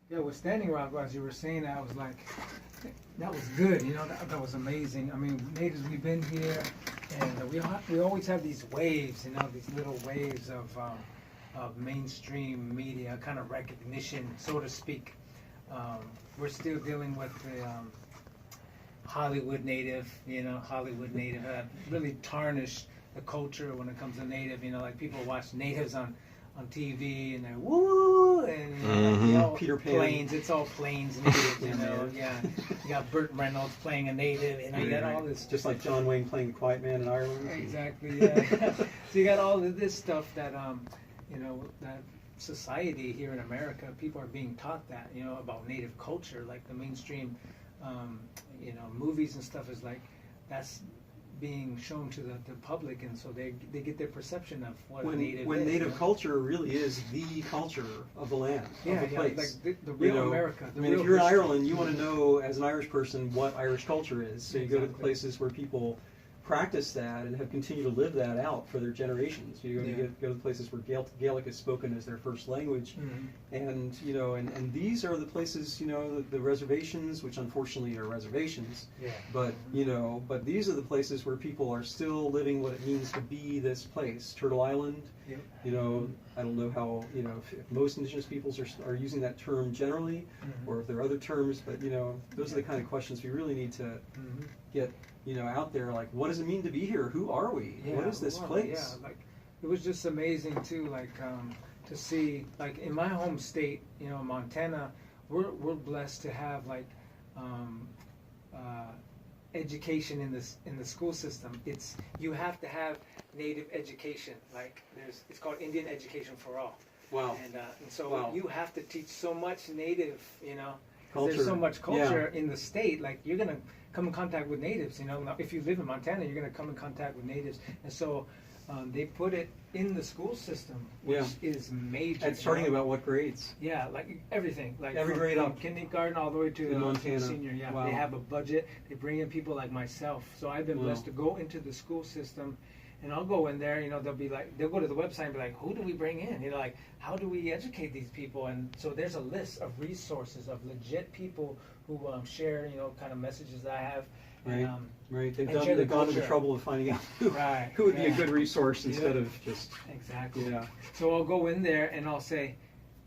Yeah, with Standing Rock, as you were saying that, I was like, that was good, you know, that was amazing. I mean, natives, we've been here, and we always have these waves, you know, these little waves of mainstream media kind of recognition, so to speak. We're still dealing with the Hollywood native, you know, Hollywood native really tarnished the culture when it comes to native, you know, like people watch natives on TV and they're woo, and you know, you know, Peter Pan. Planes, it's all planes native, you know, yeah. You got Burt Reynolds playing a native, you know, you got all this. Just like John Wayne playing the Quiet Man in Ireland. Exactly, yeah. So you got all of this stuff that, you know, that society here in America, people are being taught that, you know, about native culture, like the mainstream, you know, movies and stuff is like, that's being shown to the public, and so they get their perception of what native when is. native culture really is the culture of the land, of the place. Like the real, you know, America. I mean, if you're in Ireland, you want to know, as an Irish person, what Irish culture is. So you go to the places where people practice that and have continued to live that out for their generations. You go to places where Gaelic is spoken as their first language, and you know, and these are the places, you know, the reservations, which unfortunately are reservations. Yeah. But you know, but these are the places where people are still living what it means to be this place. Turtle Island. Yep. You know, I don't know how, you know, if most indigenous peoples are using that term generally, or if there are other terms. But you know, those are the kind of questions we really need to get, you know, out there. Like, what does it mean to be here? Who are we? Yeah, what is this place? Yeah, like it was just amazing too. Like to see, like in my home state, you know, Montana, we're blessed to have like education in the school system. You have to have native education. Like it's called Indian Education for All. Wow. And so you have to teach so much native, you know. Culture. There's so much culture in the state. Like you're gonna come in contact with natives. You know, now, if you live in Montana, you're gonna come in contact with natives. And so they put it in the school system, which is major. And starting about what grades? Yeah, like everything, like every grade from up, kindergarten all the way to senior. Yeah, wow. They have a budget. They bring in people like myself. So I've been blessed to go into the school system, and I'll go in there. You know, they'll go to the website and be like, who do we bring in? You know, like how do we educate these people? And so there's a list of resources of legit people who share, you know, kind of messages that I have. Right, right. They've gone to the trouble of finding out who would be a good resource instead of just... Exactly. Yeah. So I'll go in there and I'll say,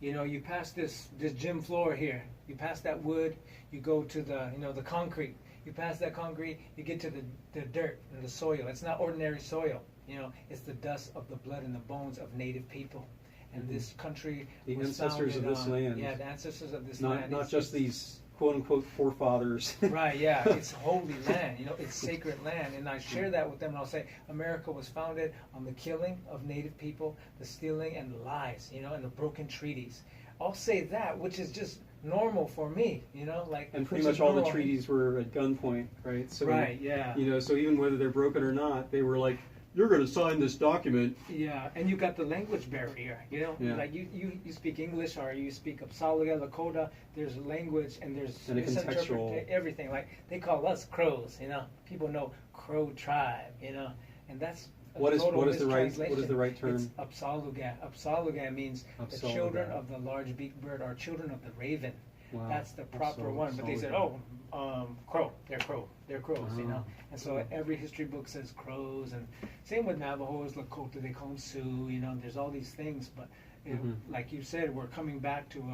you know, you pass this gym floor here. You pass that wood, you go to the, you know, the concrete. You pass that concrete, you get to the dirt and the soil. It's not ordinary soil. You know, it's the dust of the blood and the bones of native people. And this country the was ancestors of this land. Yeah, the ancestors of this land. Not just these quote-unquote forefathers. Right, yeah. It's holy land, you know, it's sacred land. And I share that with them, and I'll say, America was founded on the killing of native people, the stealing and the lies, you know, and the broken treaties. I'll say that, which is just normal for me, you know, like... And pretty much all the treaties were at gunpoint, right? So, right, yeah. You know, so even whether they're broken or not, they were like, you're going to sign this document. Yeah, and you got the language barrier, you know? Yeah. Like you speak English or you speak Apsáalooke, Lakota, there's language and there's contextual everything. Like they call us Crows, you know? People know Crow tribe, you know? And that's what is the right term? It's Apsáalooke. Apsáalooke means the children of the large beaked bird or children of the raven. Wow. That's the proper one. But they said, Crow. They're Crow. They're Crows, you know. And so every history book says Crows, and same with Navajos, Lakota, they call them Sioux. You know, there's all these things. But like you said, we're coming back to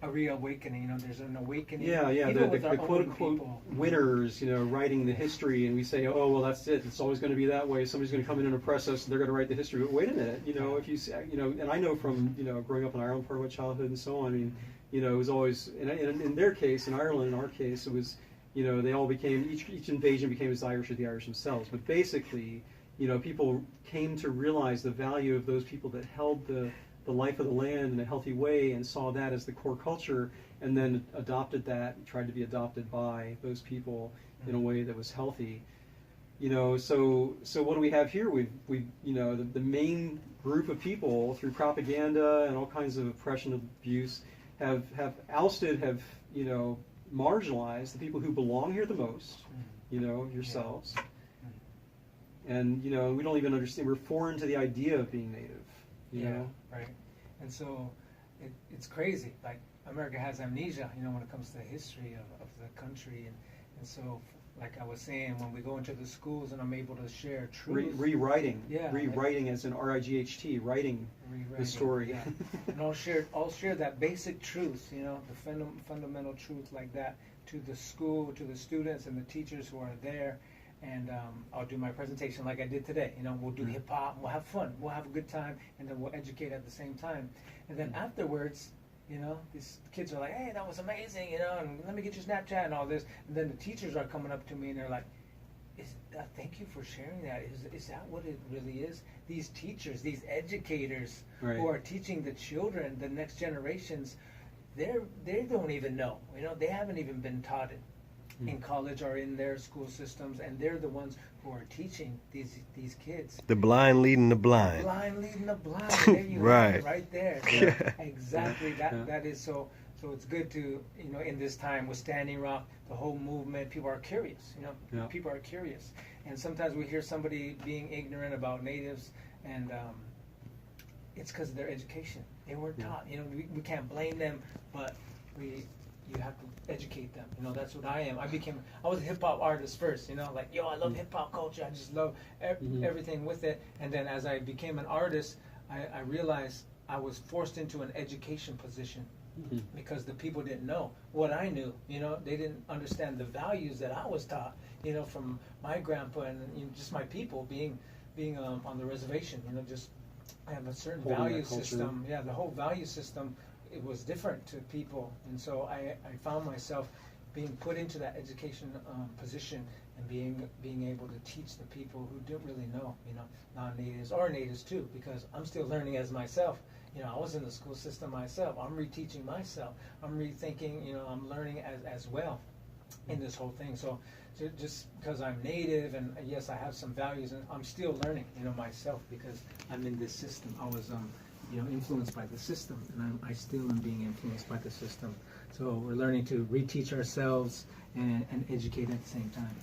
a reawakening. You know, there's an awakening. Yeah. The quote unquote winners, you know, writing the history, and we say, oh well, that's it. It's always going to be that way. Somebody's going to come in and oppress us, and they're going to write the history. But wait a minute, you know, if you know, and I know from growing up in Ireland, part of my childhood, and so on. I mean. You know, it was always, in their case, in Ireland, in our case, it was, you know, they all became, each invasion became as Irish as the Irish themselves. But basically, you know, people came to realize the value of those people that held the life of the land in a healthy way and saw that as the core culture, and then adopted that, tried to be adopted by those people in a way that was healthy. You know, so what do we have here? We you know, the main group of people, through propaganda and all kinds of oppression and abuse, have you know, marginalized the people who belong here the most, you know, yourselves. And, you know, we don't even understand, we're foreign to the idea of being native, you know? Right. And so it's crazy. Like, America has amnesia, you know, when it comes to the history of the country, and so, like I was saying, when we go into the schools and I'm able to share truth. Rewriting. Yeah. Rewriting as in R-I-G-H-T, writing the story. Yeah. And I'll share that basic truth, you know, the fundamental truth like that to the school, to the students and the teachers who are there. And I'll do my presentation like I did today. You know, we'll do hip hop, we'll have fun, we'll have a good time, and then we'll educate at the same time. And then afterwards, you know, these kids are like, hey, that was amazing, you know, and let me get your Snapchat and all this. And then the teachers are coming up to me and they're like, thank you for sharing that. Is that what it really is? These teachers, these educators who are teaching the children, the next generations, they don't even know. You know, they haven't even been taught it in college or in their school systems, and they're the ones who are teaching these kids. The blind leading the blind. Blind leading the blind. There you right. are, right there. Yeah. Exactly. That is so. So it's good to, you know, in this time with Standing Rock, the whole movement, people are curious. You know, people are curious, and sometimes we hear somebody being ignorant about natives, and it's because of their education. They weren't taught. You know, we can't blame them, but you have to educate them. You know, that's what I am. I was a hip hop artist first, you know, like, yo, I love hip hop culture. I just love everything with it. And then as I became an artist, I realized I was forced into an education position because the people didn't know what I knew. You know, they didn't understand the values that I was taught, you know, from my grandpa and, you know, just my people being on the reservation, you know, just I have a certain value system. Yeah, the whole value system, it was different to people, and so I found myself being put into that education position and being able to teach the people who didn't really know, you know, non-natives or natives too, because I'm still learning as myself. You know, I was in the school system myself. I'm reteaching myself. I'm rethinking. You know, I'm learning as well in this whole thing. So just because I'm native and yes, I have some values, and I'm still learning, you know, myself because I'm in this system. I was you know, influenced by the system, and I still am being influenced by the system. So we're learning to reteach ourselves and educate at the same time.